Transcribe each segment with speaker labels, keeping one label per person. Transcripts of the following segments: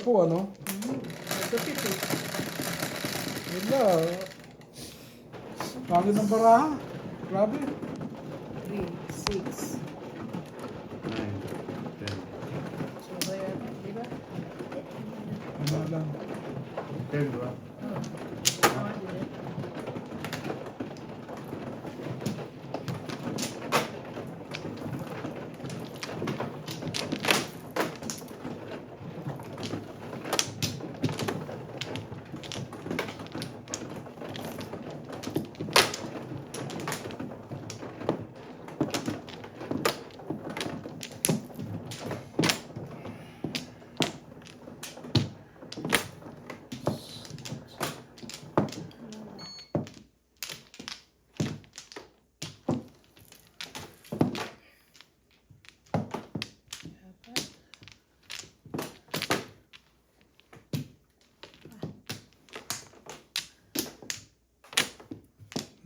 Speaker 1: po, ano?
Speaker 2: Nagkapit eh.
Speaker 1: Wala. Pangit ng baraha. Grabe.
Speaker 2: 3, 6.
Speaker 3: 9, 10.
Speaker 2: So, yan, di ba?
Speaker 1: Ano lang.
Speaker 3: 10, di ba?
Speaker 2: Tama din eh.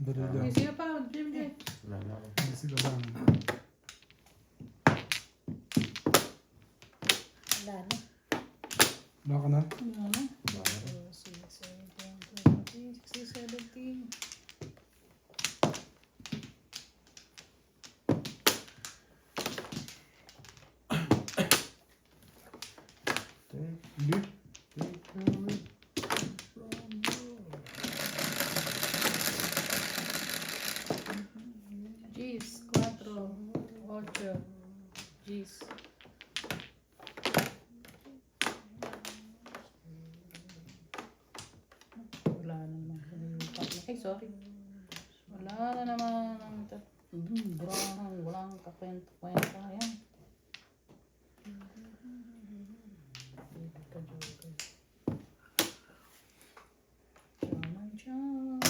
Speaker 1: Dali lang.
Speaker 2: May siya pa, Jim.
Speaker 3: Wala na ako.
Speaker 1: Hindi sila lang.
Speaker 4: Wala na.
Speaker 1: Wala ka na?
Speaker 2: Ano na?
Speaker 3: Wala na.
Speaker 2: 6, 7, 8, 16, 17.
Speaker 1: Hindi.
Speaker 2: Gis, 4, 8. Gis. Wala na naman. Ay, sorry. Wala na naman. Walang kakwento-kwento. Ayan. Chaman.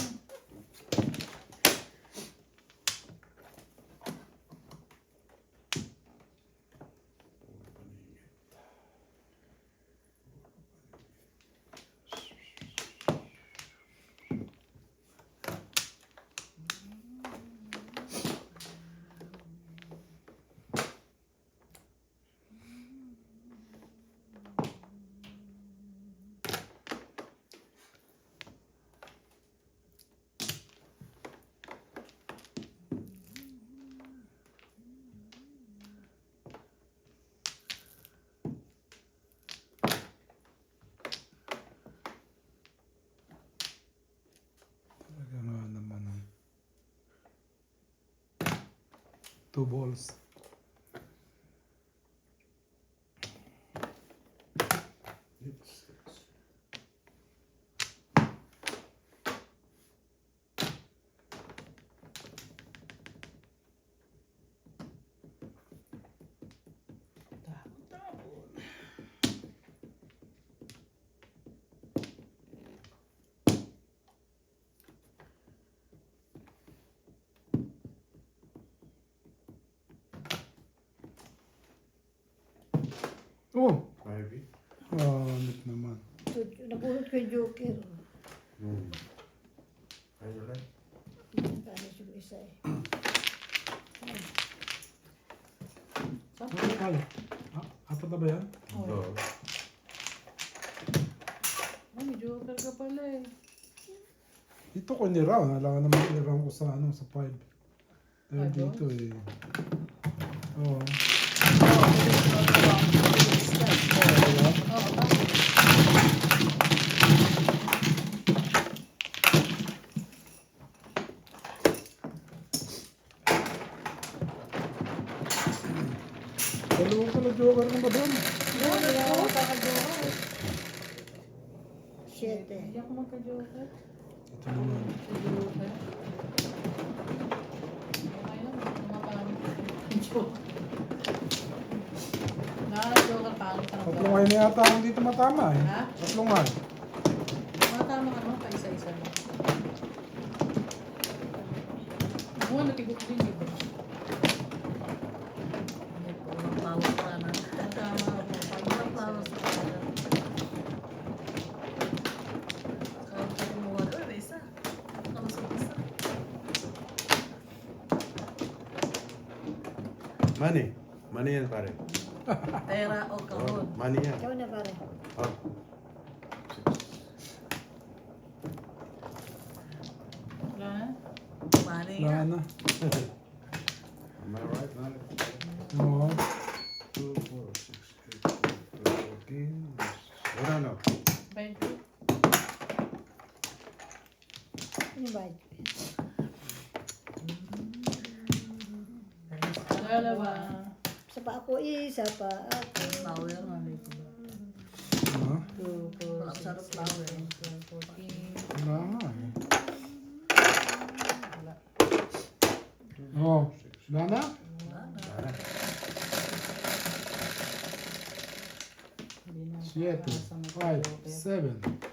Speaker 1: Talaga nga naman. 2 balls. Oh!
Speaker 3: 5,
Speaker 1: Hanip naman.
Speaker 4: Nabulot ko yung joker.
Speaker 3: Ay, wala.
Speaker 4: Paano yung isa eh.
Speaker 1: Ay, apat na ba yan?
Speaker 3: Oo.
Speaker 2: Oh, may joker ka pala eh.
Speaker 1: Dito ko niraw. Nalangan naman niraw ko sa ano, sa 5. Dahil
Speaker 2: Ah,
Speaker 1: dito eh. Oo.
Speaker 2: Oo, bakit?
Speaker 1: Dalawang pala joker ng madam.
Speaker 2: Wala ako kaka-joker.
Speaker 4: 7.
Speaker 2: Hindi ako magka-joker.
Speaker 1: Ito naman.
Speaker 2: Sa joker. Okay lang, tumapalit. Joker. Nakaka-joker pangit ka ng
Speaker 1: Tatlong ay na yata ang dito matama eh.
Speaker 2: Ha?
Speaker 1: Tatlong ay.
Speaker 2: Mga tama ka naman, pa-isa-isa lang. Ako nga, natigot din, di ba?
Speaker 4: Hindi po, magpawas ka na.
Speaker 2: Mga tama ako,
Speaker 4: Magpawas
Speaker 2: pa-isa-isa.
Speaker 4: ka na. Kahit ka kumuha doon, may isa. Kamusap isa.
Speaker 3: Money. Money yan, pare.
Speaker 4: Pera o kahon.
Speaker 3: Money yan.
Speaker 4: Ikaw na pare.
Speaker 3: Up. 6.
Speaker 2: Wala na?
Speaker 4: Mani
Speaker 1: Wala
Speaker 4: nga.
Speaker 1: na.
Speaker 3: Am I right? Not
Speaker 1: Oo.
Speaker 3: 2, 4, 6, 8, 14. Wala na.
Speaker 2: 20.
Speaker 5: Ano ba?
Speaker 2: Dalawa.
Speaker 5: Isa pa ako, isa pa ako.
Speaker 4: Flower nga dito.
Speaker 1: Ha?
Speaker 2: 2, 4,
Speaker 4: Wala
Speaker 2: 6,
Speaker 4: sarap flower.
Speaker 2: 14.
Speaker 1: Wala nga eh.
Speaker 2: Wala.
Speaker 1: Oo. Wala na?
Speaker 4: Wala na.
Speaker 3: Wala na.
Speaker 2: Hindi na
Speaker 1: 7,
Speaker 2: makakasa
Speaker 1: 5,
Speaker 2: mag-open.
Speaker 1: 7.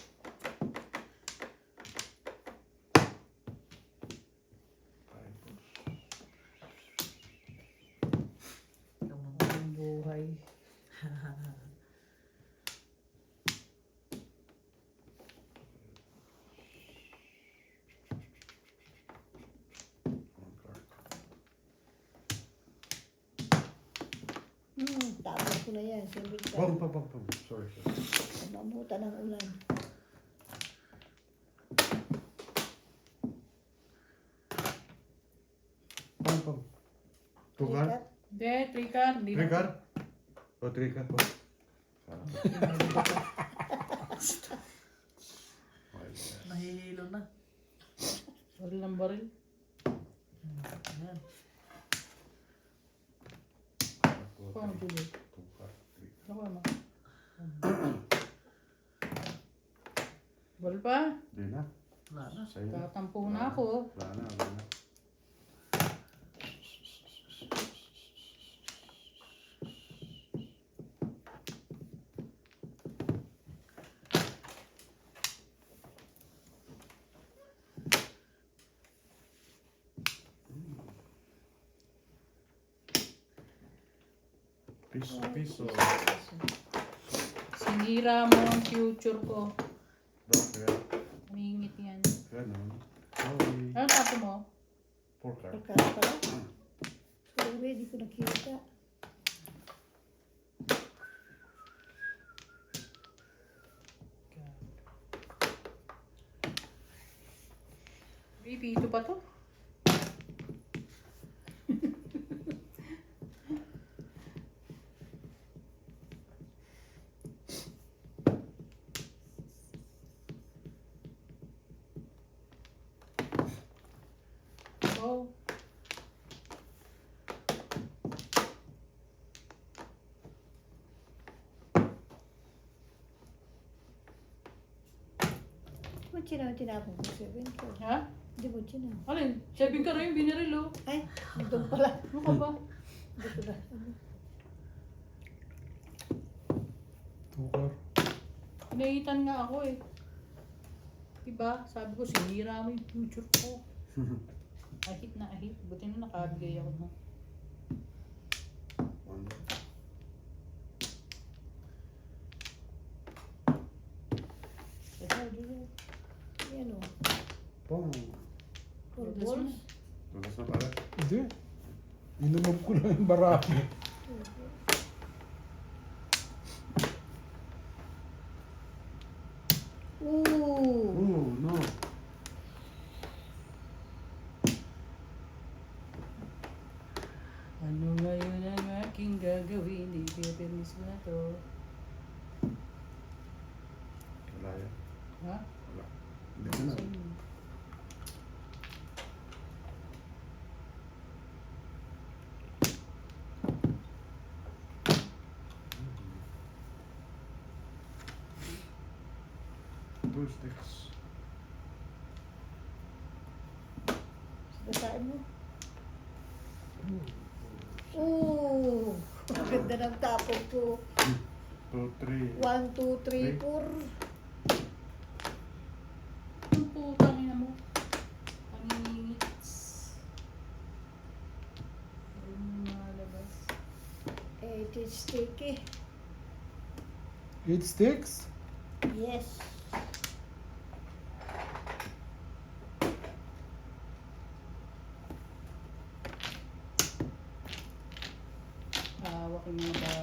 Speaker 2: Ang buhay.
Speaker 5: Tapos ko na yan. Silbig ka.
Speaker 3: Bum, bum, bum, bum. Sorry, sorry.
Speaker 5: Mamuta ng ulan.
Speaker 3: Bum, bum. Two card?
Speaker 5: Ikat.
Speaker 2: Hindi, 3 card. Hindi
Speaker 3: Three
Speaker 2: na.
Speaker 3: card? Oh, 3 card po.
Speaker 4: Nahihilo na.
Speaker 2: Baril ng baril.
Speaker 4: Ayan.
Speaker 2: Ako ang tuloy.
Speaker 3: 2 card, 3 card.
Speaker 2: Ako ano? Baril pa.
Speaker 3: Di na.
Speaker 4: Wala na.
Speaker 3: Sa'yo na.
Speaker 2: Tatampo na ako.
Speaker 3: Wala na, wala na. Piso, piso.
Speaker 2: Sinira mo ang future ko.
Speaker 3: Bakit?
Speaker 2: Umingit yan.
Speaker 3: Ganun. Sorry.
Speaker 2: Ano tapo mo?
Speaker 3: 4 card.
Speaker 5: Pagkat pala. Sorry, di ko nakita.
Speaker 2: Baby, ito pa to? Oh.
Speaker 5: Ba't tinapon ko 7 ko?
Speaker 2: Ha?
Speaker 5: Di ba tinapon?
Speaker 2: Alin? 7 ka rin, binaril oh.
Speaker 5: Ay, doon pala.
Speaker 2: Ano ka ba?
Speaker 5: Di ko na. Ano?
Speaker 1: Tukar.
Speaker 2: Pinaitan nga ako eh. Diba? Sabi ko, sinira mo yung future ko. Ahit na ahit. Buti na nakabigay ako na.
Speaker 3: 1.
Speaker 5: Yan o.
Speaker 3: Boom.
Speaker 5: 4 balls.
Speaker 3: Tulas na pala.
Speaker 1: Hindi. Inumog ko lang yung barako.
Speaker 5: Ooh.
Speaker 3: Oh, no.
Speaker 2: Ano ngayon ang aking gagawin? Di pinapermis mo na to.
Speaker 3: Wala yan.
Speaker 2: Ha?
Speaker 3: Wala. Hindi ko na. Two sticks.
Speaker 5: Basahin mo. Ooh. Ang ganda ng tapon ko.
Speaker 3: 2, 3.
Speaker 5: 1, 2, 3, 4.
Speaker 2: Ang putang ina mo. Pangingits. Ayun yung malabas.
Speaker 5: It is sticky.
Speaker 1: 8 sticks?
Speaker 5: Yes.
Speaker 2: Hawak yung mga ba.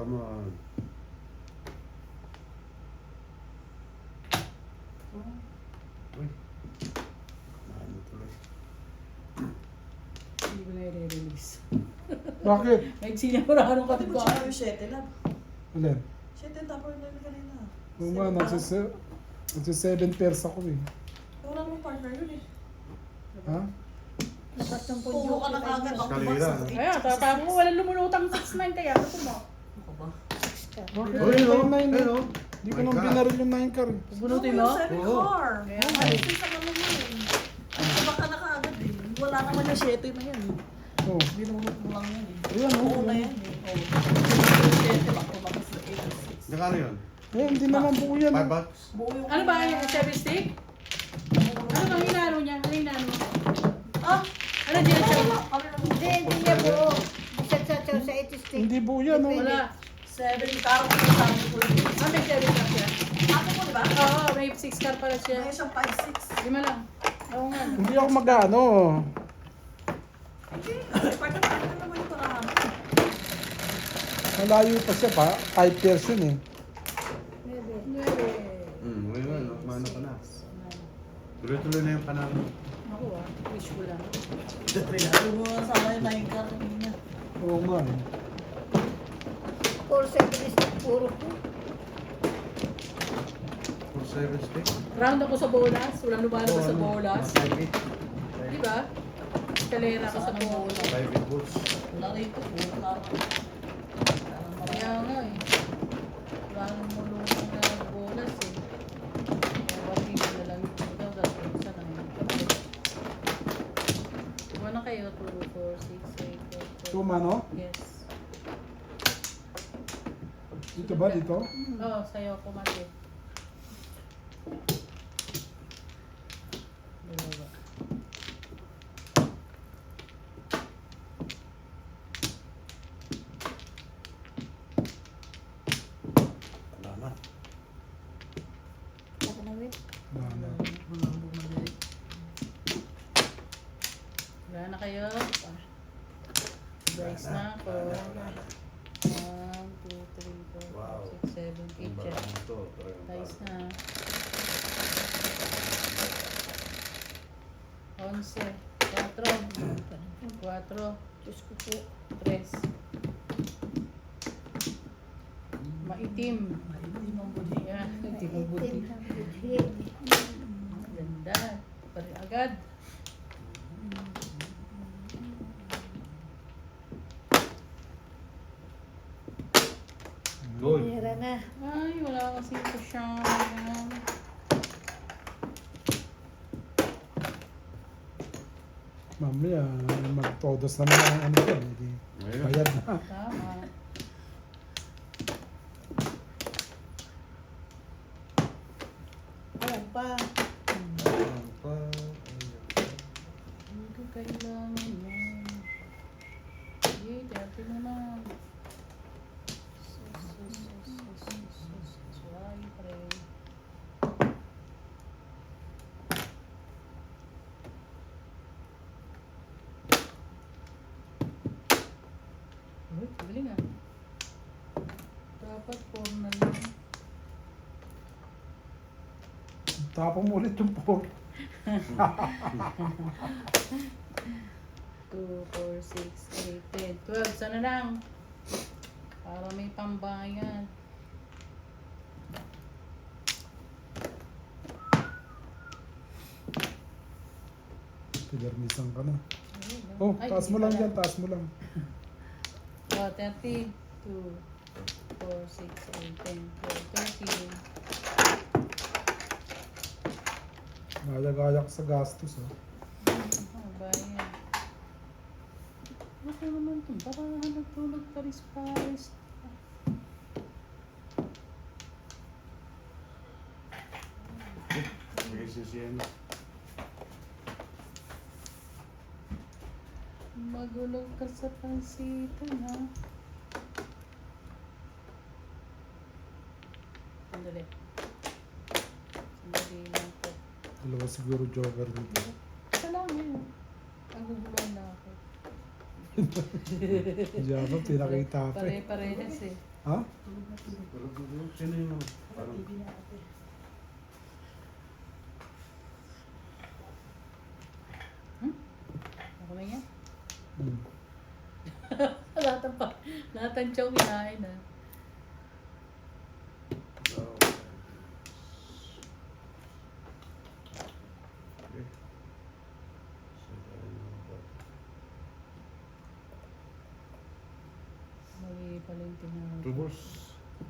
Speaker 3: Come on. Uy. Ano tuloy?
Speaker 2: Hindi ko na i-release.
Speaker 1: Bakit?
Speaker 2: May sinapurahan ng
Speaker 4: Pati
Speaker 2: kapit
Speaker 4: mo
Speaker 2: ko.
Speaker 4: tsaka yung 7 lang.
Speaker 1: Alin?
Speaker 4: 7 tapos na kanina.
Speaker 1: Oo nga, nasa 7 pairs ako eh.
Speaker 4: Wala namang partner yun eh.
Speaker 1: Ha?
Speaker 5: Lakas ng
Speaker 4: Puro ka na kagad. Ako
Speaker 3: Kalira, no?
Speaker 2: Ayan, tatago mo. Walang lumulutang 6-9 kaya. Gusto mo?
Speaker 4: Ako ba?
Speaker 1: Bakit?
Speaker 3: Uy,
Speaker 1: Ayun,
Speaker 3: no?
Speaker 1: nine,
Speaker 3: Ayun, no?
Speaker 1: Hindi ko
Speaker 3: My
Speaker 1: nang
Speaker 3: God.
Speaker 1: binaril yung 9 car.
Speaker 2: Bunutin mo?
Speaker 4: 7
Speaker 3: Oo.
Speaker 4: car.
Speaker 2: Kaya
Speaker 4: Oo,
Speaker 2: nga.
Speaker 4: kasi sa kanila yun. Diba ka na kaagad eh. Wala naman yung 7 na yan eh.
Speaker 1: Oh.
Speaker 4: Binunot mo lang yan eh.
Speaker 1: Ayan,
Speaker 4: Oo
Speaker 1: oh.
Speaker 4: na yan eh. Oo. 7 ba? Tumakas na 86.
Speaker 3: Nakano yun?
Speaker 1: Ayan, hindi naman buo yan.
Speaker 3: 5
Speaker 1: oh.
Speaker 3: bucks?
Speaker 4: Buo yung
Speaker 2: Ano ba? 7 stick? Ano bang hinalo niya? Ano hinalo?
Speaker 4: Ah!
Speaker 2: Ano dyan siya?
Speaker 5: Hindi niya buo. Isa sa 86.
Speaker 1: Hindi buo yan. Oh.
Speaker 2: Wala.
Speaker 4: 7 car ko yung sabi ko yun.
Speaker 2: Ah, may 7 car siya.
Speaker 4: Ako mo diba?
Speaker 2: Oo, may 6 car pala siya.
Speaker 4: May siyang 5-6.
Speaker 2: 5 lang. Oo nga.
Speaker 1: Hindi ako mag-ano.
Speaker 4: Hindi. Pagkatapos na naman yung parang.
Speaker 1: Malayo pa siya pa. 5 pairs yun eh.
Speaker 2: 9.
Speaker 3: Ngayon nga, no? Mano ka na. Tuloy-tuloy na yung panalo.
Speaker 2: Ako wish ko lang.
Speaker 4: Pinalo mo na sana yung 9 car kanina.
Speaker 1: Oo nga eh.
Speaker 5: 476 puro ko.
Speaker 3: 4-7 stick?
Speaker 2: Round ako sa bolas. Walang lumalabas sa bolas.
Speaker 3: 5-8.
Speaker 2: Di ba? Kalera ka sa bolas.
Speaker 3: 5-8 boots.
Speaker 4: Wala rito. Puro car.
Speaker 2: Kaya nga eh. Wala nang mulutong na bolas eh. Kaya wala na lang ito. Tapos isa na yun. Diba na kayo? 2, 4, 6, 8, 8, 8.
Speaker 1: Tumano?
Speaker 2: Yes.
Speaker 1: Dito ba? Dito?
Speaker 2: Oo, sa'yo kumati. Dalawa.
Speaker 3: Salamat.
Speaker 5: Saka na wait.
Speaker 1: Wala.
Speaker 2: Wala na kayo? Guys na ako. 1, 2, 3, 4,
Speaker 3: Wow.
Speaker 2: 5, 6, 7, 8
Speaker 3: Ang
Speaker 2: siya.
Speaker 3: barang ito.
Speaker 2: Guys na. 11, 4,
Speaker 5: Diyos ko po.
Speaker 2: 3. Maitim.
Speaker 4: Maitim ang budi.
Speaker 2: Yan, maitim ang buti.
Speaker 5: Itim ng budhi.
Speaker 2: Ganda. Pari agad.
Speaker 3: Good.
Speaker 5: Pera na.
Speaker 2: Ay, wala kasi ito siya.
Speaker 1: Mamaya, mag-todos naman ang ano yan. Hindi.
Speaker 3: Ngayon.
Speaker 1: Bayad na.
Speaker 2: Tama.
Speaker 5: Ayan pa.
Speaker 2: Hindi ko kailangan yan. Sige, dati mo na. Ay, pre. Uy, galing ah. Dapat 4 na lang.
Speaker 1: Tapos mo ulit yung 4.
Speaker 2: 2, 4, 6, 8, 10, 12. Sana lang. Para may pambayan.
Speaker 1: Pilarmisan ka na.
Speaker 2: Ayun,
Speaker 1: Oh,
Speaker 2: ay,
Speaker 1: taas mo
Speaker 2: hindi
Speaker 1: lang
Speaker 2: pala.
Speaker 1: yan, taas mo lang.
Speaker 2: Oh, 30, 2, 4, 6, 8, 10, 12, 13.
Speaker 1: Gaya-gaya ka sa gastos, oh.
Speaker 2: Oh, bayan. Ano naman ito? Baka nagtulog paris-paris.
Speaker 3: Sige, sisiyan.
Speaker 2: Magulog ka sa pansitan, ha? Sandali. Sandali lang po.
Speaker 1: Dalawa siguro jogger dito.
Speaker 2: Isa lang yun. Ang guguluhan na ako.
Speaker 1: Diyan pinakita pa eh.
Speaker 2: Pare-parehas eh.
Speaker 1: Ha?
Speaker 3: Tulog. Sino yung parang...
Speaker 2: Ako na yan.
Speaker 1: Hmm.
Speaker 2: Lahat ng chow kinain ah. Mali pala yung tinapon.
Speaker 3: Tubos.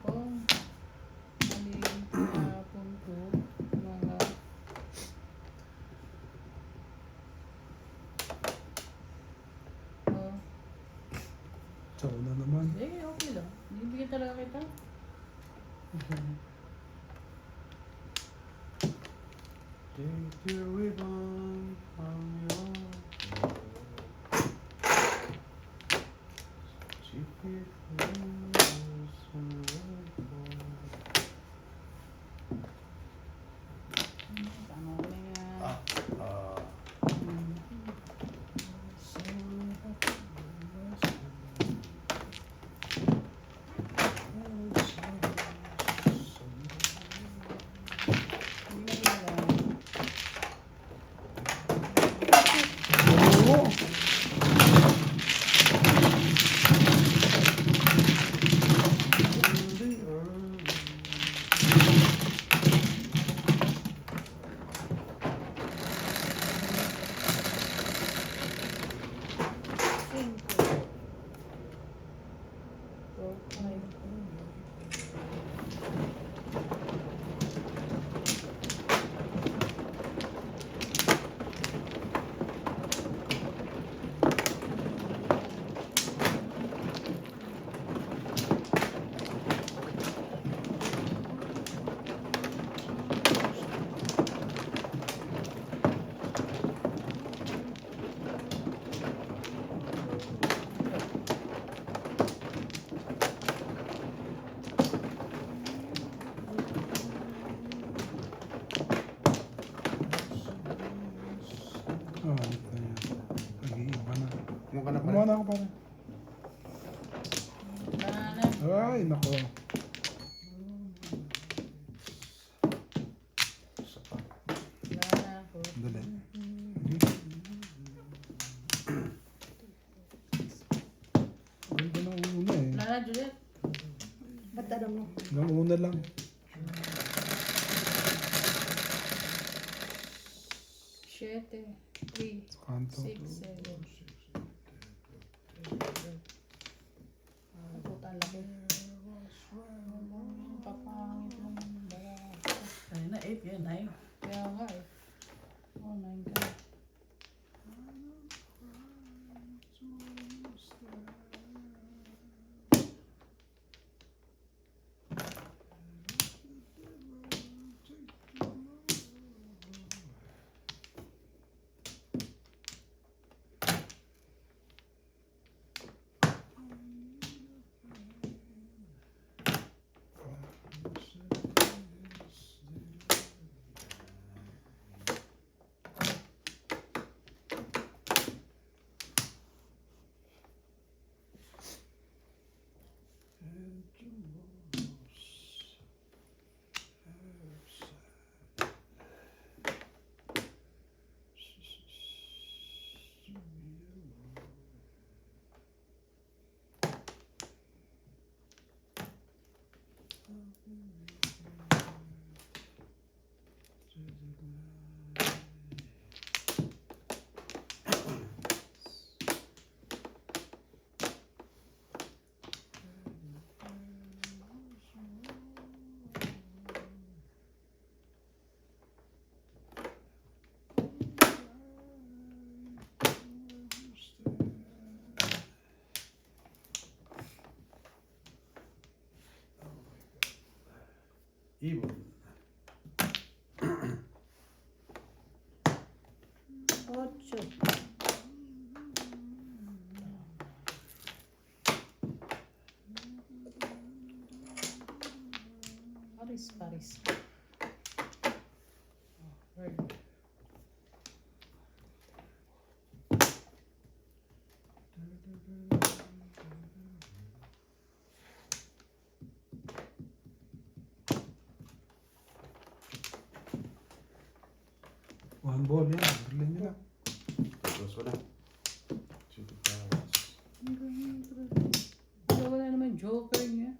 Speaker 2: Oh, mali yung tinapon ko. Mga... Oh,
Speaker 1: Tsaka na naman.
Speaker 2: okay lang. Bibigyan talaga kita.
Speaker 3: Take your ribbon from your keep it close and
Speaker 2: Tama ko na yan.
Speaker 1: Oo. Oh, ito na yan. Nag-iiba na.
Speaker 3: Kumuha ka na
Speaker 1: Kumuha
Speaker 3: pala.
Speaker 1: na ako pare.
Speaker 2: Banana.
Speaker 1: Ay, nako.
Speaker 2: Banana ko.
Speaker 1: Dali. Ganda ng una eh.
Speaker 2: Banana, Juliet.
Speaker 5: Ba't alam mo?
Speaker 1: Ng una lang.
Speaker 2: Siete. 3,
Speaker 1: Kanto.
Speaker 2: 6, 7. Puta, ang laki. Papangit lang.
Speaker 4: Ayun na, 8 yan, 9.
Speaker 2: Kaya nga eh. Oh my God.
Speaker 3: Ibon.
Speaker 5: 8.
Speaker 2: Paris, Paris. Word.
Speaker 1: One ball yan. Berlin nyo na.
Speaker 3: Tapos wala. City Palace.
Speaker 2: Wala naman joker niya.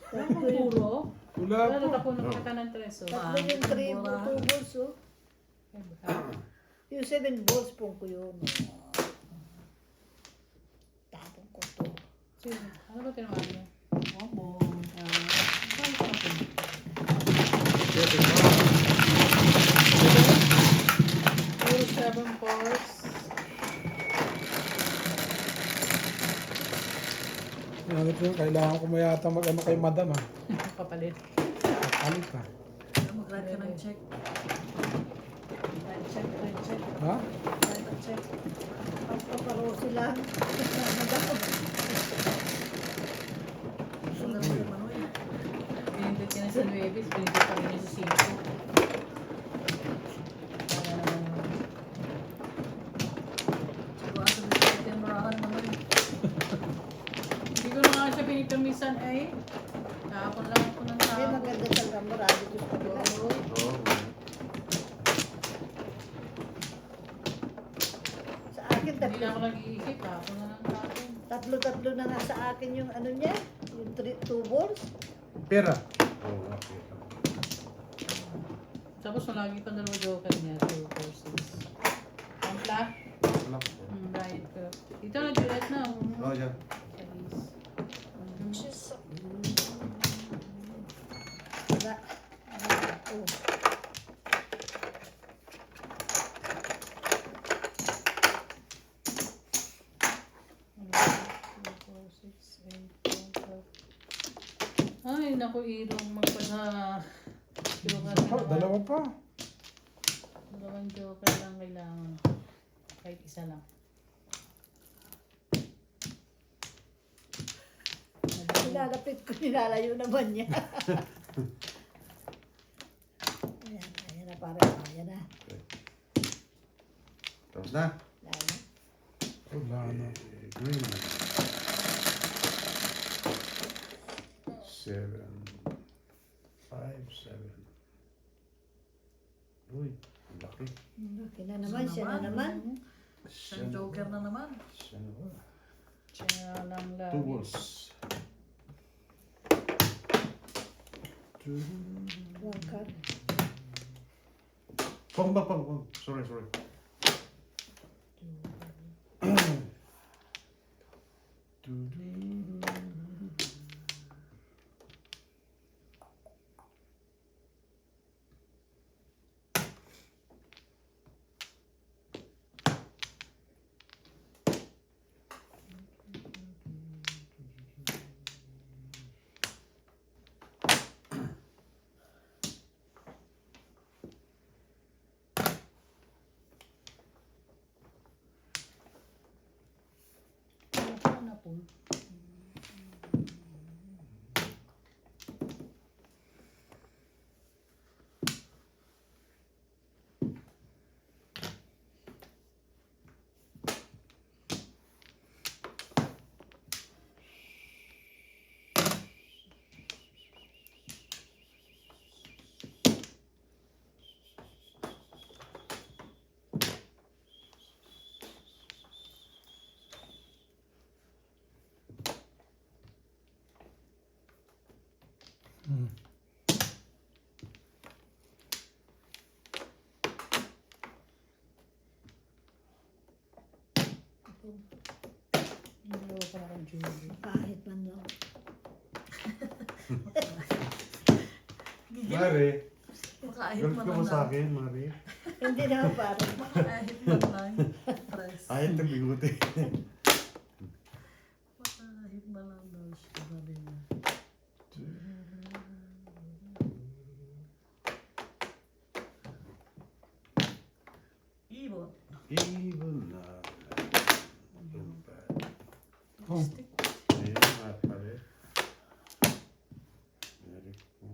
Speaker 5: Tatlo yung,
Speaker 2: Puro.
Speaker 1: Wala
Speaker 2: Wala
Speaker 1: po.
Speaker 2: ako nakakita ng tres. Oh.
Speaker 5: tatlo yung 3 balls, oh. Yung 7 balls pong ko yun. Tapong ko to.
Speaker 2: Sige, ano ba tinamaan niya?
Speaker 4: Opo.
Speaker 2: Bakit ako?
Speaker 3: City Palace.
Speaker 2: Puro 7 balls.
Speaker 1: Ano po yun, kailangan ko mayata mag-ano kay madam ah.
Speaker 2: Kapalit.
Speaker 1: Kapalit ah.
Speaker 4: Mag-write ka ng check.
Speaker 5: Red check, red check,
Speaker 1: Ha?
Speaker 5: red check. Pagpaparo sila. Madam.
Speaker 4: Gusto na rin naman, uy.
Speaker 2: Pinindot ka na sa Nueves, pinindot ka rin niya sa Cebu. Para naman yun.
Speaker 4: Siguro sa bisita yung marahan naman.
Speaker 2: Hindi ko na nga siya pinipirmisan ay. Kahapon lang ako ng
Speaker 5: Ay,
Speaker 2: tao.
Speaker 5: maganda talaga. Marami ko sa kabila.
Speaker 3: Oo.
Speaker 5: Sa akin,
Speaker 2: Hindi na ako nag-iisip. Kahapon na lang kahapon.
Speaker 5: tatlo na nga sa akin yung ano niya. Yung 2 balls.
Speaker 1: Pera.
Speaker 3: Oo, okay.
Speaker 2: Tapos malagi pa dalawa joker niya. 2, 4, 6. Ampla?
Speaker 3: Wala po.
Speaker 2: Right ko. Dito na, Juliet na.
Speaker 3: Oo, dyan.
Speaker 5: Wala. Oh.
Speaker 2: Ay, naku, Irong. Magpasa joker
Speaker 1: Oh,
Speaker 2: na
Speaker 1: dalawa pa.
Speaker 2: Dalawang joker lang kailangan. Kahit isa lang.
Speaker 5: Nilalapit ko, nilalayo naman niya. Ayan, ayan na parang, ayan na.
Speaker 3: Tapos na.
Speaker 5: Ayan na.
Speaker 1: Wala na.
Speaker 3: Green. 7. 5, 7. Uy, ang laki.
Speaker 5: Okay na naman, siya na naman.
Speaker 4: Isang joker na naman.
Speaker 3: Siya na ba?
Speaker 2: Siya lang
Speaker 3: 2
Speaker 2: lagi.
Speaker 3: balls.
Speaker 5: One card.
Speaker 3: Pang. Sorry.
Speaker 2: Ano na po?
Speaker 1: Hmm.
Speaker 2: Hindi ko pa ng Julie.
Speaker 5: Kahit man lang.
Speaker 3: Mari,
Speaker 4: Makahit
Speaker 3: galit
Speaker 4: man
Speaker 3: ka mo
Speaker 4: lang.
Speaker 3: sa akin, Mari.
Speaker 5: Hindi naman parang.
Speaker 4: Makahit man lang. Press.
Speaker 3: Ahit ng bigote.
Speaker 4: Makahit man lang daw siya. Sabi niya. Ibon.
Speaker 3: Even na.
Speaker 1: Oh,
Speaker 3: Ayun, pare. Meron ko.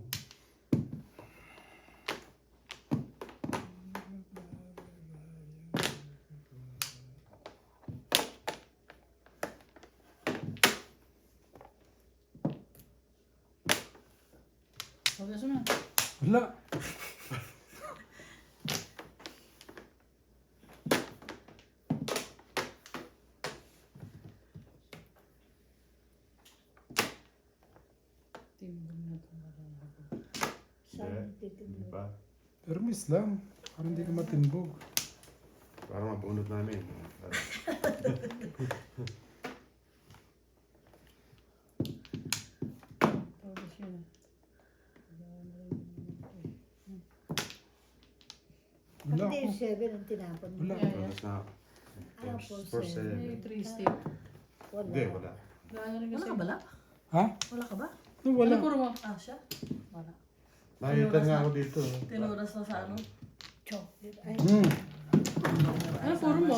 Speaker 1: Wala.
Speaker 2: Timbang na ito.
Speaker 5: Saan
Speaker 3: Hindi
Speaker 5: titimbang?
Speaker 3: pa.
Speaker 1: Permis lang. Para hindi ka matimbog.
Speaker 3: Para mabunot namin.
Speaker 2: Tapos yun.
Speaker 1: Wala
Speaker 5: Hindi
Speaker 1: ako.
Speaker 5: yung 7 ang tinapon mo.
Speaker 1: Wala.
Speaker 2: Yeah.
Speaker 3: Tapos na.
Speaker 5: Ah,
Speaker 3: For
Speaker 5: for
Speaker 2: May
Speaker 3: 7.
Speaker 2: 3 step.
Speaker 5: Wala.
Speaker 3: Hindi, wala.
Speaker 2: Wala na rin
Speaker 4: Wala
Speaker 2: kasi.
Speaker 4: ka bala?
Speaker 1: Ha?
Speaker 4: Wala ka ba?
Speaker 1: No, wala.
Speaker 2: Ano puro mo?
Speaker 4: Ah, siya? Wala.
Speaker 3: Nakita nga ako dito.
Speaker 4: Tinuras na sa ano?
Speaker 5: Chocolate. Ay,
Speaker 2: Ano puro mo?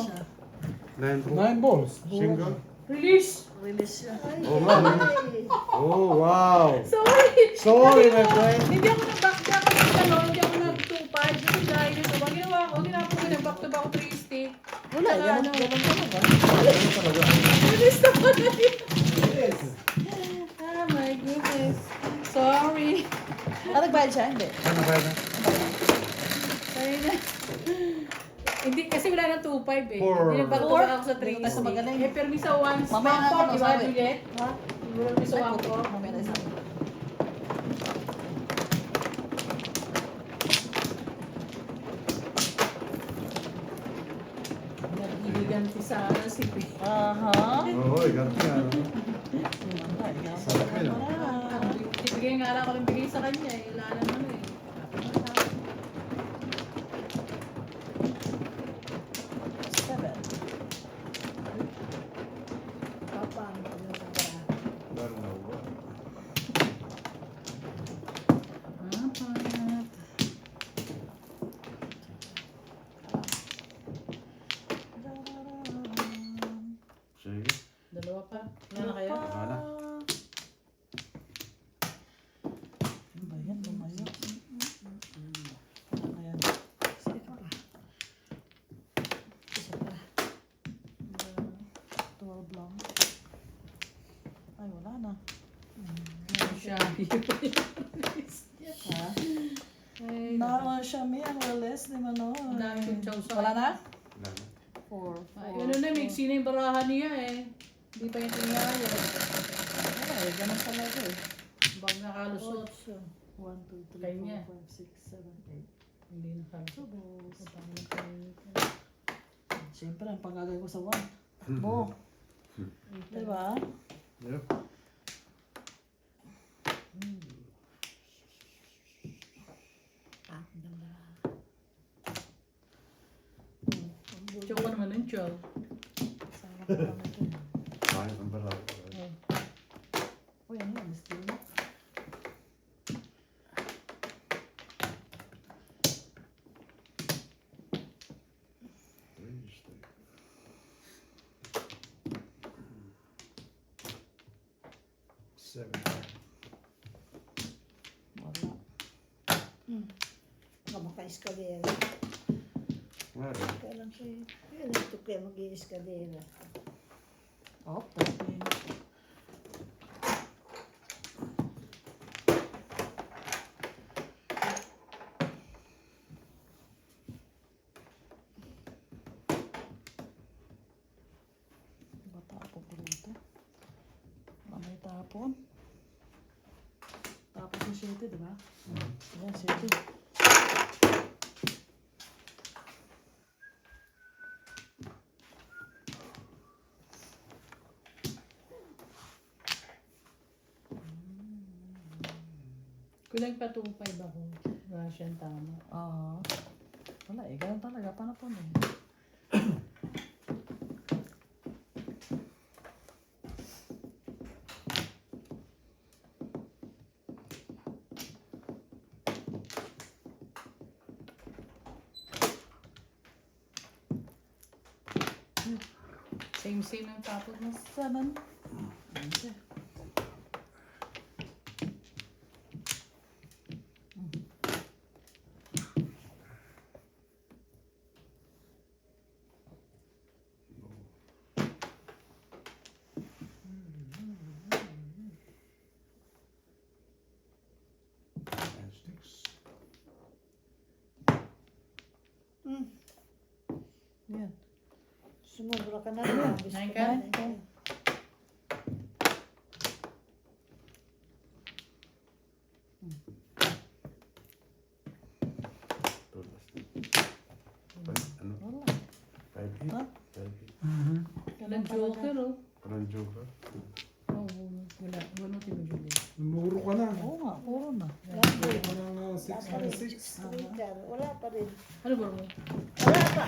Speaker 3: 9 po.
Speaker 1: 9 balls.
Speaker 3: Single?
Speaker 2: Release!
Speaker 4: Release siya.
Speaker 3: Oh, man.
Speaker 5: ay.
Speaker 3: Oh, wow.
Speaker 2: Sorry!
Speaker 3: Sorry, my friend.
Speaker 2: Hindi ako nag-back to back hindi ako nag-2-5. Kasi dahil ito, pag ginawa ko, tinapon ko nag-back to back 3 stick.
Speaker 4: Wala,
Speaker 2: Saka
Speaker 4: ganun,
Speaker 2: ano,
Speaker 4: ganun talaga.
Speaker 2: release na pa na yun. Oh my goodness. Sorry.
Speaker 4: Ah, nagbayad siya? Hindi.
Speaker 3: Ano ba na?
Speaker 2: Sorry na. Hindi, kasi wala nang 2-5 eh.
Speaker 3: Four.
Speaker 2: Hindi nag-back to back ako sa 3
Speaker 4: Hindi tayo
Speaker 2: stick.
Speaker 4: magaling.
Speaker 2: Eh, permi sa 1
Speaker 4: Mamaya na ako
Speaker 2: di ba,
Speaker 4: sabi.
Speaker 2: Juliet?
Speaker 4: Ha?
Speaker 2: Permi sa
Speaker 4: Ay,
Speaker 2: 1
Speaker 4: puti.
Speaker 2: po.
Speaker 4: Mamaya na isa.
Speaker 2: Nag-iliganti sa ano, si P.
Speaker 4: Aha.
Speaker 3: Oo, ganti nga. Sarap yun,
Speaker 2: Ibigay nga lang ako ng bigay sa kanya eh. Wala naman eh.
Speaker 4: Seven.
Speaker 5: Papa, ang pagkakara.
Speaker 3: Lalo na uwa.
Speaker 2: Apat.
Speaker 3: Sige.
Speaker 2: Dalawa pa. Wala na kayo?
Speaker 3: Wala.
Speaker 4: Ano ba yan? Lumayo. Ano na yan?
Speaker 5: Isa pa. Isa pa.
Speaker 4: 12 lang. Ay, wala na.
Speaker 2: Siya.
Speaker 4: Ha?
Speaker 2: Ay,
Speaker 4: Na, siya may ang release, di man no?
Speaker 2: Ang dami kong chow sa
Speaker 4: Wala na?
Speaker 3: Wala na.
Speaker 4: 4.
Speaker 2: Ay, ano na, mixi na yung barahan niya eh. Hindi pa yung tinayos.
Speaker 4: Wala eh, ganun talaga eh.
Speaker 2: Bag nakalusot.
Speaker 5: 8.
Speaker 4: 1, 2, 3,
Speaker 2: Kanya.
Speaker 4: 4, 5, 6, 7,
Speaker 2: Hindi nakalusot.
Speaker 4: 8. Subos.
Speaker 2: Paano yung kainit?
Speaker 4: Siyempre, ang pangagay ko sa 1. Bo. Diba?
Speaker 3: Yep.
Speaker 5: Ah, dalawa.
Speaker 2: Chow ka naman ng chow.
Speaker 4: Sama ko lang ito.
Speaker 3: Sayang ang baraw.
Speaker 4: Uy, ano yan? Still na?
Speaker 3: Seven.
Speaker 4: Wala.
Speaker 5: Kamaka-eskadera.
Speaker 3: Meron.
Speaker 5: Kailan siya? Kailan ito kaya mag-i-eskadera?
Speaker 4: Oh, pwede. Diba tapon ko dito? May tapon. Tapos yung 7, diba? Ayan, 7.
Speaker 2: Kulang pa 2-5 ako. Wala siyang tama.
Speaker 4: Oo. Wala eh, ganun talaga. Panapon eh.
Speaker 2: Same ang tapos mo.
Speaker 4: 7. Okay.
Speaker 3: And sticks.
Speaker 4: Yan.
Speaker 5: Sumubra ka na. Gusto
Speaker 2: Nine
Speaker 5: ko
Speaker 2: ka?
Speaker 5: na.
Speaker 3: Ano?
Speaker 4: Wala.
Speaker 3: 5-8?
Speaker 4: Ha?
Speaker 3: 5-8.
Speaker 1: Mhm.
Speaker 2: Walang joker, oh.
Speaker 3: Parang joker.
Speaker 2: Oo, wala. Bunutin mo, Julie.
Speaker 1: Numuro ka na.
Speaker 4: Oo nga, puro na.
Speaker 5: Lagi.
Speaker 1: Parang 6
Speaker 5: Wala pa
Speaker 1: on
Speaker 5: rin.
Speaker 1: 6.
Speaker 5: Sweeter. Wala pa rin.
Speaker 2: Ano ba mo?
Speaker 5: Wala pa.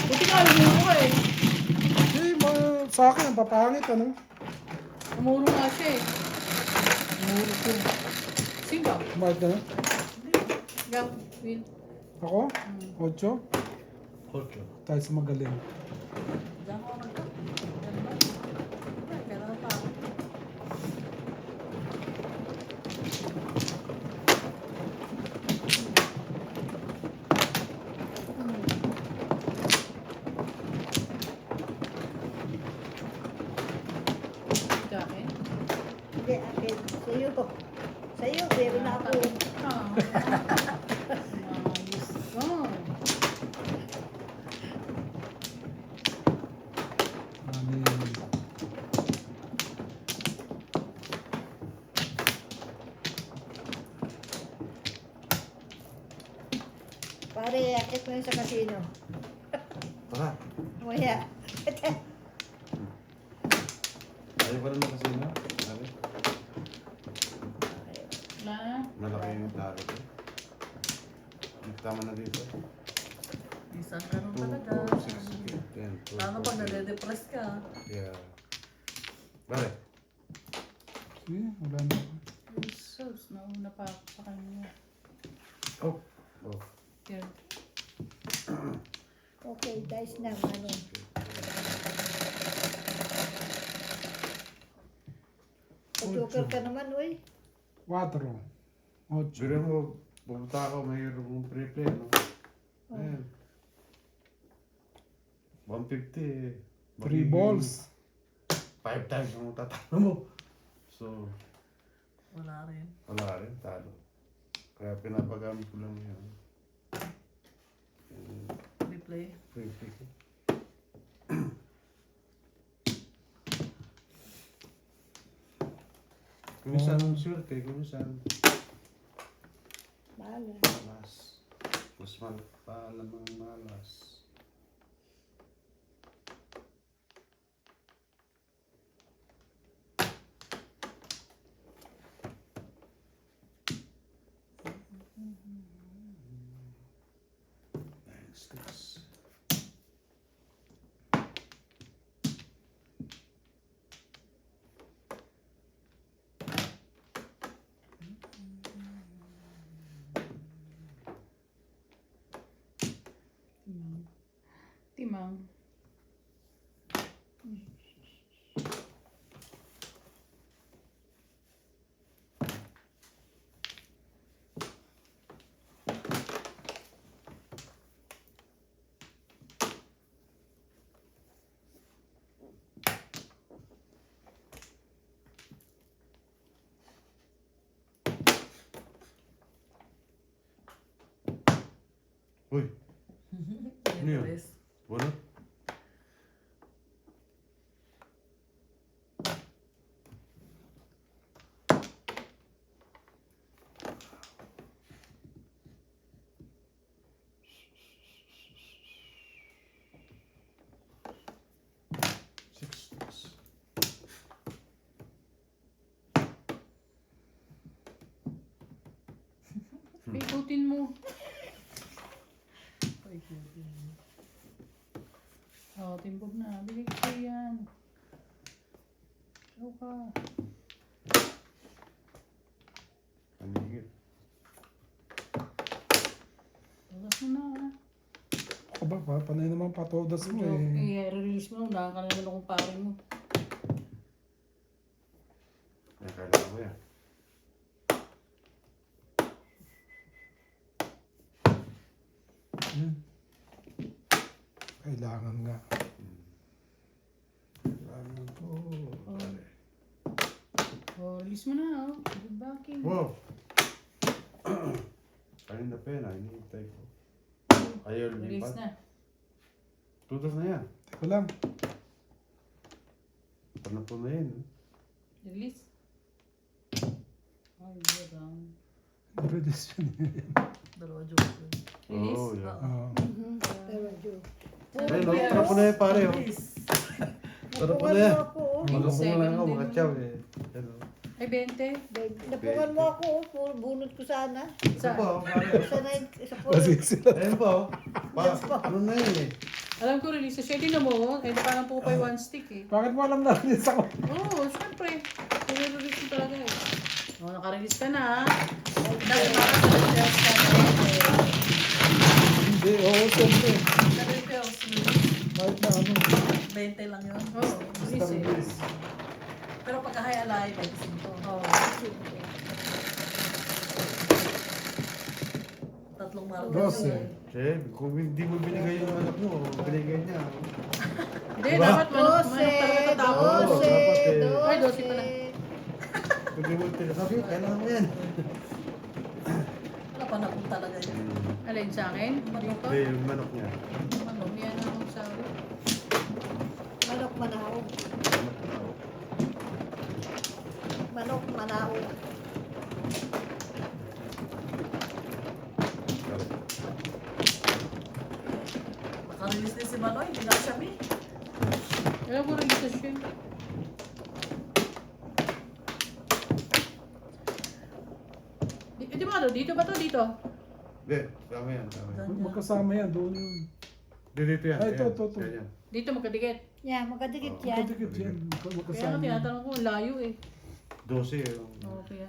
Speaker 2: Buti ka, lumuro ka eh.
Speaker 1: Sa akin, ang papangit, ano?
Speaker 2: Lumuro nga siya eh.
Speaker 1: Numuro ko.
Speaker 2: Sino?
Speaker 1: Bakit ka na?
Speaker 2: Ikaw, Will.
Speaker 1: Ako? 8?
Speaker 3: 8.
Speaker 1: Tayo sa magaling.
Speaker 4: Diyan ako nagka. Diyan ba? Ay, kailangan pa ako.
Speaker 2: Sa akin.
Speaker 5: Hindi, akin. Sa'yo. Sa'yo, meron na ako.
Speaker 2: Ah. Ayos ka.
Speaker 1: Amin.
Speaker 5: Pare, akit mo yun sa kasino.
Speaker 3: Tara.
Speaker 5: Maya.
Speaker 3: Ayaw pa rin kasi na. Sabi,
Speaker 2: Na.
Speaker 3: malaki yung talo ko. Tama na dito.
Speaker 4: Isang ganun
Speaker 3: 2,
Speaker 4: talaga.
Speaker 3: 4, 6, 8, 10, 12,
Speaker 4: Lalo pag
Speaker 3: 14.
Speaker 4: nade-depress ka.
Speaker 3: Yeah. Bakit?
Speaker 1: Sige, wala na.
Speaker 2: Jesus, nauna pa ako sa kanya.
Speaker 3: Oh. Oh.
Speaker 2: Here.
Speaker 5: Okay, dice na. Ano? Joker ka naman, uy.
Speaker 1: 4. 8.
Speaker 3: Biro mo, pumunta ako, mayroon kong pre-play, no? Ayan. 150 eh.
Speaker 1: 3 balls.
Speaker 3: 5 times ang tatalo mo. So,
Speaker 4: Wala rin.
Speaker 3: wala rin, talo. Kaya pinapagamit ko lang yun.
Speaker 4: Replay.
Speaker 3: Pre-play ko. Kumisan ang swerte, kumisan.
Speaker 5: Bahala.
Speaker 3: Malas. Mas malamang malas. Nine sticks.
Speaker 2: Timang.
Speaker 3: Uy, Ano yun?
Speaker 4: Depress.
Speaker 3: wala? Six sticks.
Speaker 2: Ikutin mo.
Speaker 4: Ay, hindi.
Speaker 2: Oh, timbog na. Bigay ko sa'yo yan. Show ka.
Speaker 3: Kanigit.
Speaker 2: Tugas mo na.
Speaker 1: Ako ba, panay naman patodas mo
Speaker 2: Joke.
Speaker 1: eh.
Speaker 2: I-release mo. Wala ka na naman akong pare mo.
Speaker 3: Kaya kailangan ko yan.
Speaker 1: Yan. Kailangan nga. Kailangan ko.
Speaker 3: Pare.
Speaker 2: Oh, release mo na. Oh. Good backing.
Speaker 3: Wow! Kanina pa yan, hinihintay ko. Ayaw
Speaker 2: Release
Speaker 3: lumipat.
Speaker 2: na.
Speaker 3: Tutos na yan.
Speaker 1: Teka lang.
Speaker 3: Panapon na yan.
Speaker 2: Release. Ay, lang.
Speaker 1: Release yun.
Speaker 4: Dalawa joke yun.
Speaker 2: Release.
Speaker 3: Oo, yan.
Speaker 1: Oo.
Speaker 5: Pero joke.
Speaker 3: Ayun, no? Panapon na yan, pare. Oh. Panapon na yan.
Speaker 5: Napungan mo ako. oh.
Speaker 3: Magapong lang ako,
Speaker 2: Second
Speaker 3: makachaw eh. Yan, oh.
Speaker 2: Ay, 20.
Speaker 5: Napungan mo ako. oh. Puro bunot ko sana.
Speaker 3: Ito pa, oh, pare.
Speaker 5: Sa
Speaker 1: Kasi
Speaker 5: puro.
Speaker 1: sila.
Speaker 3: Ayun pa, oh. Ano na yun eh.
Speaker 2: Alam ko release. Siya din mo. Ay, parang pupay one stick eh.
Speaker 1: Bakit mo alam na release ako?
Speaker 2: Oo, syempre. Release mo talaga eh. O, nakarelease ka na ha. Dahil makaka-reels ka na eh.
Speaker 1: Hindi, oo, siyempre.
Speaker 4: Nag-reels.
Speaker 1: Kahit na ano.
Speaker 4: 20 lang yun.
Speaker 2: Oo, release eh.
Speaker 1: Release.
Speaker 4: Pero pagka high alive, 25.
Speaker 2: Oo.
Speaker 4: Tatlong mark.
Speaker 1: 12.
Speaker 3: Che, kung hindi mo binigay yung anak mo, binigay niya.
Speaker 2: Hindi, dapat manok talaga tatapos.
Speaker 3: Oo, dapat eh.
Speaker 2: Ay, 12 pala.
Speaker 3: Kung di mo tinasabi, kailangan mo yan.
Speaker 4: Wala pa na kung talaga yun.
Speaker 2: Alin sa akin? Dito?
Speaker 3: Hindi, yung manok niya.
Speaker 2: Ano, yan ang akong sabi.
Speaker 5: Manok manaw.
Speaker 3: Manok na ako.
Speaker 5: Manok manaw.
Speaker 4: Nakarelease din si Manoy, hindi na siya mi.
Speaker 2: Alam ko release na siya. Di ba ito? Dito ba to? Dito?
Speaker 3: Hindi, tama yan, tama yan.
Speaker 1: Magkasama yan, doon yun.
Speaker 3: Dito yan.
Speaker 1: Ay, ito,
Speaker 3: yan,
Speaker 1: ito, ito.
Speaker 3: yan, yan.
Speaker 2: Dito magkadikit.
Speaker 5: Yeah, magkadikit yan.
Speaker 1: Magkadikit yan.
Speaker 2: Kaya
Speaker 1: Magkasama
Speaker 2: nga
Speaker 1: yan.
Speaker 2: tinatanong ko, layo eh.
Speaker 3: 12 eh.
Speaker 2: Oo, kaya.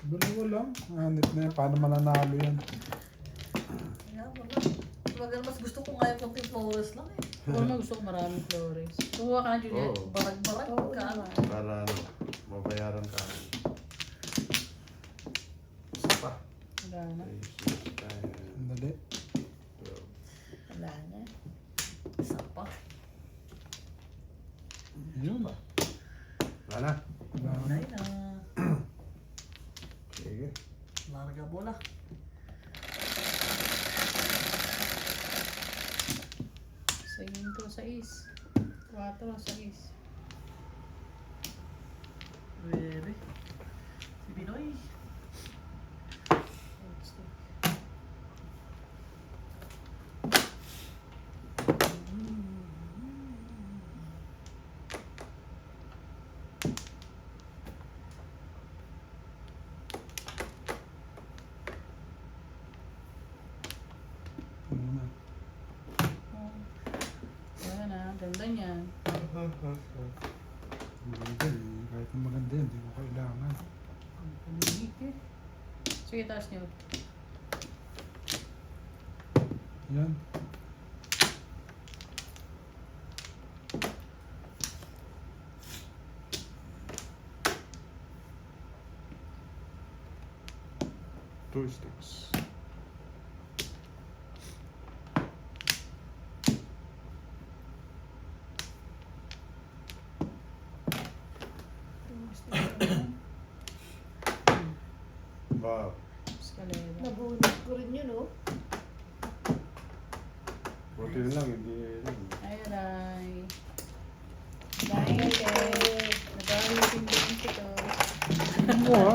Speaker 1: Dalawa lang. Hanip na yan. Paano mananalo yan?
Speaker 4: Kaya wala. Talaga mas gusto ko nga yung konting flores lang eh.
Speaker 2: Kung naman gusto ko maraming flores. Kumuha ka na, Juliet.
Speaker 3: Oo.
Speaker 4: Barag-barag.
Speaker 5: Oo
Speaker 4: ka.
Speaker 5: naman.
Speaker 3: Para ano, mabayaran ka. Isa pa.
Speaker 2: Wala na.
Speaker 3: Ay, sige, tayo.
Speaker 1: Sandali.
Speaker 5: Wala na.
Speaker 4: Isa pa.
Speaker 1: Yun.
Speaker 3: Wala na.
Speaker 1: Wala na.
Speaker 4: Ay na.
Speaker 3: Sige.
Speaker 4: Larga bola.
Speaker 2: Sa to, 6. 4, 6.
Speaker 4: Bebe. Si Binoy.
Speaker 1: Ano na.
Speaker 2: Wala na, ganda niyan.
Speaker 1: Maganda eh. Kahit na maganda yan, hindi ko kailangan.
Speaker 2: Ang panilig eh. Sige, taas niyo.
Speaker 1: Yan.
Speaker 3: Two sticks. Wow.
Speaker 2: Escalera.
Speaker 5: Nabunot ko rin yun, oh.
Speaker 3: Buti na lang, hindi lang.
Speaker 2: Ay, aray.
Speaker 5: Dahil
Speaker 2: Nag-aalit yung 20 to.
Speaker 1: Ano mo ha?